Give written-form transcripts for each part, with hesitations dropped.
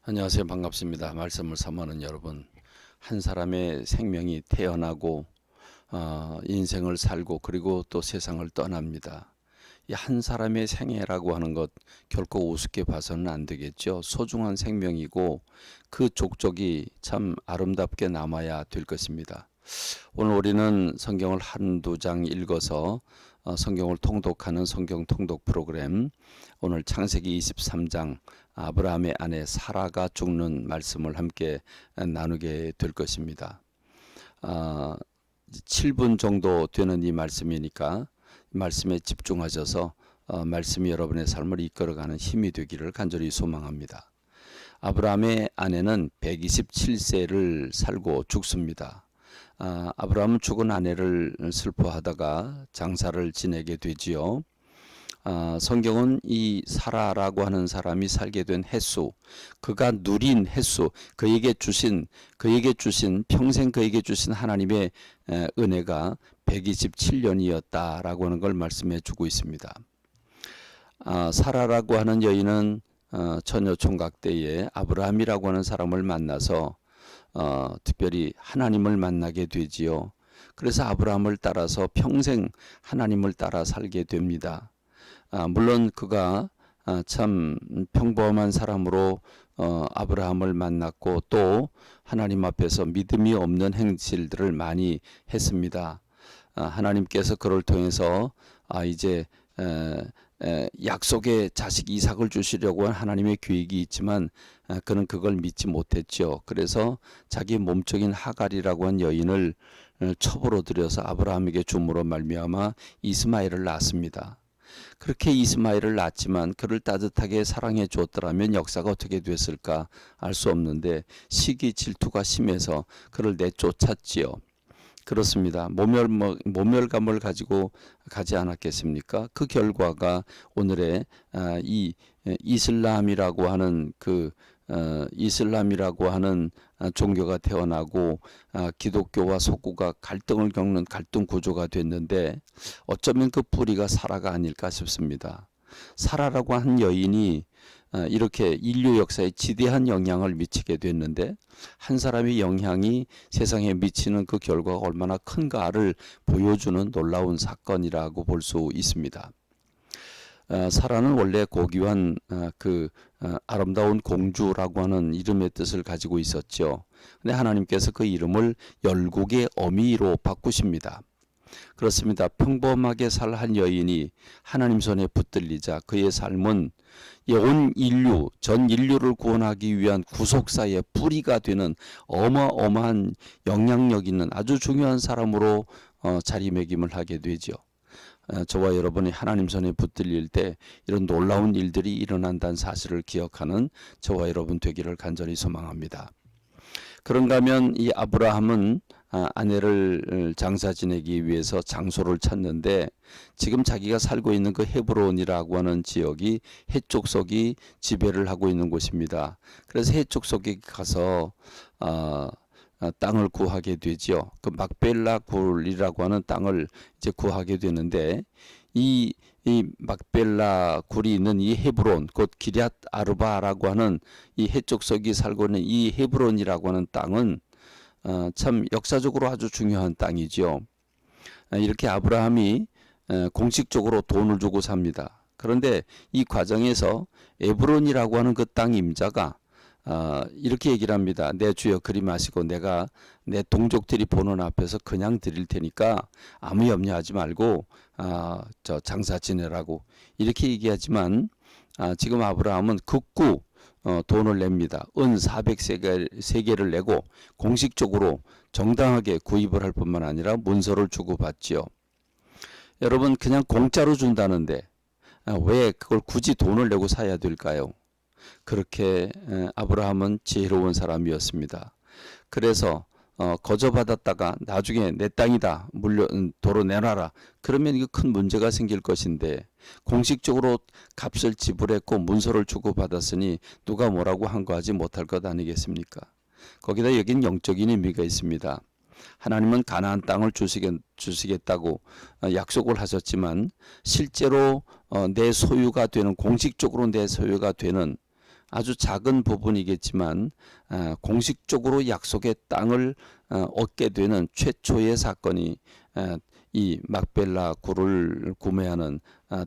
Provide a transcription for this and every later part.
안녕하세요. 반갑습니다. 말씀을 사모하는 여러분. 한 사람의 생명이 태어나고 인생을 살고 그리고 또 세상을 떠납니다. 이 한 사람의 생애라고 하는 것 결코 우습게 봐서는 안 되겠죠. 소중한 생명이고 그 족적이 참 아름답게 남아야 될 것입니다. 오늘 우리는 성경을 한두 장 읽어서 성경을 통독하는 성경 통독 프로그램, 오늘 창세기 23장 아브라함의 아내 사라가 죽는 말씀을 함께 나누게 될 것입니다. 7분 정도 되는 이 말씀이니까 말씀에 집중하셔서 말씀이 여러분의 삶을 이끌어가는 힘이 되기를 간절히 소망합니다. 아브라함의 아내는 127세를 살고 죽습니다. 아브라함은 죽은 아내를 슬퍼하다가 장사를 지내게 되지요. 성경은 이 사라라고 하는 사람이 살게 된 횟수, 그가 누린 횟수, 그에게 주신 평생 그에게 주신 하나님의 은혜가 127년이었다라고 하는 걸 말씀해 주고 있습니다. 사라라고 하는 여인은 처녀 총각 때에 아브라함이라고 하는 사람을 만나서 특별히 하나님을 만나게 되지요. 그래서 아브라함을 따라서 평생 하나님을 따라 살게 됩니다. 물론 그가 참 평범한 사람으로 아브라함을 만났고 또 하나님 앞에서 믿음이 없는 행실들을 많이 했습니다. 하나님께서 그를 통해서 이제 약속의 자식 이삭을 주시려고 한 하나님의 계획이 있지만 그는 그걸 믿지 못했죠. 그래서 자기 몸종인 하갈이라고 한 여인을 첩으로 들여서 아브라함에게 줌으로 말미암아 이스마엘을 낳았습니다. 그렇게 이스마엘을 낳았지만 그를 따뜻하게 사랑해 주었더라면 역사가 어떻게 됐을까 알 수 없는데 시기 질투가 심해서 그를 내쫓았지요. 그렇습니다. 모멸감을 가지고 가지 않았겠습니까? 그 결과가 오늘의 이 이슬람이라고 하는 이슬람이라고 하는 종교가 태어나고 기독교와 석구가 갈등을 겪는 갈등 구조가 됐는데 어쩌면 그 뿌리가 사라가 아닐까 싶습니다. 사라라고 한 여인이 이렇게 인류 역사에 지대한 영향을 미치게 됐는데 한 사람의 영향이 세상에 미치는 그 결과가 얼마나 큰가를 보여주는 놀라운 사건이라고 볼 수 있습니다. 사라는 원래 고귀한 아름다운 공주라고 하는 이름의 뜻을 가지고 있었죠. 근데 하나님께서 그 이름을 열국의 어미로 바꾸십니다. 그렇습니다. 평범하게 살 한 여인이 하나님 손에 붙들리자 그의 삶은 온 인류, 전 인류를 구원하기 위한 구속사의 뿌리가 되는 어마어마한 영향력 있는 아주 중요한 사람으로 자리매김을 하게 되죠. 저와 여러분이 하나님 손에 붙들릴 때 이런 놀라운 일들이 일어난다는 사실을 기억하는 저와 여러분 되기를 간절히 소망합니다. 그런가 하면 이 아브라함은 아내를 장사 지내기 위해서 장소를 찾는데 지금 자기가 살고 있는 그 헤브론이라고 하는 지역이 해족속이 지배를 하고 있는 곳입니다. 그래서 해족속에 가서 땅을 구하게 되지요. 그 막벨라 굴이라고 하는 땅을 이제 구하게 되는데 이 막벨라 굴이 있는 이 헤브론, 곧 기럇 아르바라고 하는 이 해족속이 살고 있는 이 헤브론이라고 하는 땅은 참 역사적으로 아주 중요한 땅이죠. 이렇게 아브라함이 공식적으로 돈을 주고 삽니다. 그런데 이 과정에서 에브론이라고 하는 그 땅 임자가 이렇게 얘기를 합니다. 내 주여 그리 마시고 내가 내 동족들이 보는 앞에서 그냥 드릴 테니까 아무 염려하지 말고 저 장사 지내라고 이렇게 얘기하지만 지금 아브라함은 극구 돈을 냅니다. 은 400세겔을 내고 공식적으로 정당하게 구입을 할 뿐만 아니라 문서를 주고받지요. 여러분 그냥 공짜로 준다는데 왜 그걸 굳이 돈을 내고 사야 될까요? 그렇게 아브라함은 지혜로운 사람이었습니다. 그래서 거저받았다가 나중에 내 땅이다 도로 내놔라 그러면 이거 큰 문제가 생길 것인데 공식적으로 값을 지불했고 문서를 주고받았으니 누가 뭐라고 한거하지 못할 것 아니겠습니까? 거기다 여긴 영적인 의미가 있습니다. 하나님은 가나안 땅을 주시겠다고 약속을 하셨지만 실제로 내 소유가 되는 공식적으로 내 소유가 되는 아주 작은 부분이겠지만 공식적으로 약속의 땅을 얻게 되는 최초의 사건이 이 막벨라 굴을 구매하는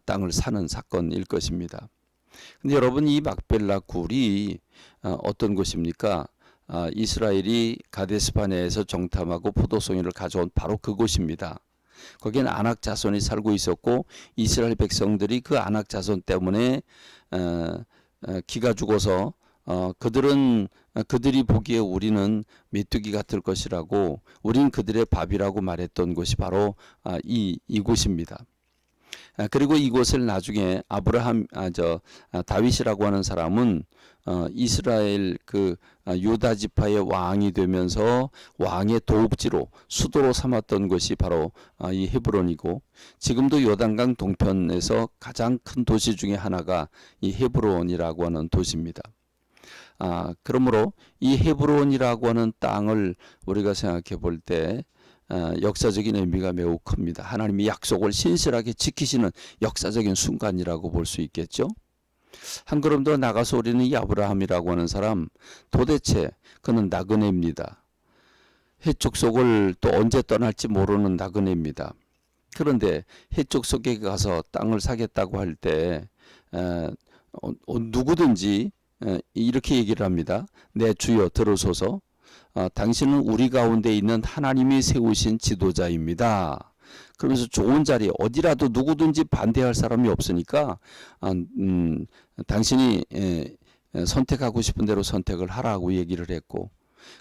땅을 사는 사건일 것입니다. 근데 여러분, 이 막벨라 굴이 어떤 곳입니까? 이스라엘이 가데스바네에서 정탐하고 포도송이를 가져온 바로 그곳입니다. 거기엔 아낙 자손이 살고 있었고 이스라엘 백성들이 그 아낙 자손 때문에 기가 죽어서 그들이 보기에 우리는 메뚜기 같을 것이라고, 우린 그들의 밥이라고 말했던 곳이 바로 이곳입니다. 그리고 이곳을 나중에 다윗이라고 하는 사람은 이스라엘 유다 지파의 왕이 되면서 왕의 도읍지로 수도로 삼았던 것이 바로 이 헤브론이고, 지금도 요단강 동편에서 가장 큰 도시 중에 하나가 이 헤브론이라고 하는 도시입니다. 그러므로 이 헤브론이라고 하는 땅을 우리가 생각해 볼 때 역사적인 의미가 매우 큽니다. 하나님이 약속을 신실하게 지키시는 역사적인 순간이라고 볼 수 있겠죠. 한 걸음 더 나가서 우리는 이 아브라함이라고 하는 사람, 도대체 그는 나그네입니다. 해쪽 속을 또 언제 떠날지 모르는 나그네입니다. 그런데 해쪽 속에 가서 땅을 사겠다고 할 때 누구든지 이렇게 얘기를 합니다. 내 주여 들으소서. 당신은 우리 가운데 있는 하나님이 세우신 지도자입니다. 그러면서 좋은 자리 어디라도 누구든지 반대할 사람이 없으니까 당신이 선택하고 싶은 대로 선택을 하라고 얘기를 했고,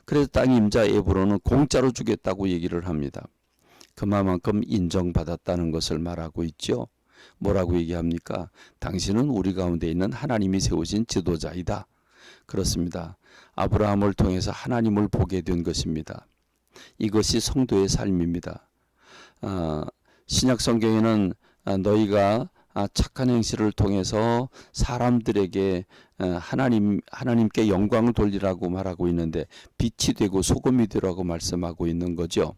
그래서 땅 임자 에브론은 공짜로 주겠다고 얘기를 합니다. 그만큼 인정받았다는 것을 말하고 있죠. 뭐라고 얘기합니까? 당신은 우리 가운데 있는 하나님이 세우신 지도자이다. 그렇습니다. 아브라함을 통해서 하나님을 보게 된 것입니다. 이것이 성도의 삶입니다. 신약 성경에는 너희가 착한 행실을 통해서 사람들에게 하나님께 영광을 돌리라고 말하고 있는데, 빛이 되고 소금이 되라고 말씀하고 있는 거죠.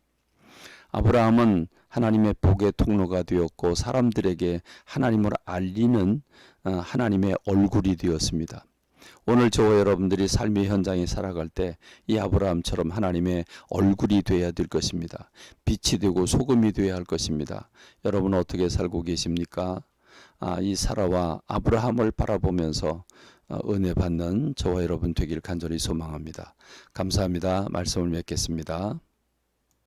아브라함은 하나님의 복의 통로가 되었고 사람들에게 하나님을 알리는 하나님의 얼굴이 되었습니다. 오늘 저와 여러분들이 삶의 현장에 살아갈 때 이 아브라함처럼 하나님의 얼굴이 되어야 될 것입니다. 빛이 되고 소금이 되어야 할 것입니다. 여러분 어떻게 살고 계십니까? 이 사라와 아브라함을 바라보면서 은혜 받는 저와 여러분 되길 간절히 소망합니다. 감사합니다. 말씀을 맺겠습니다.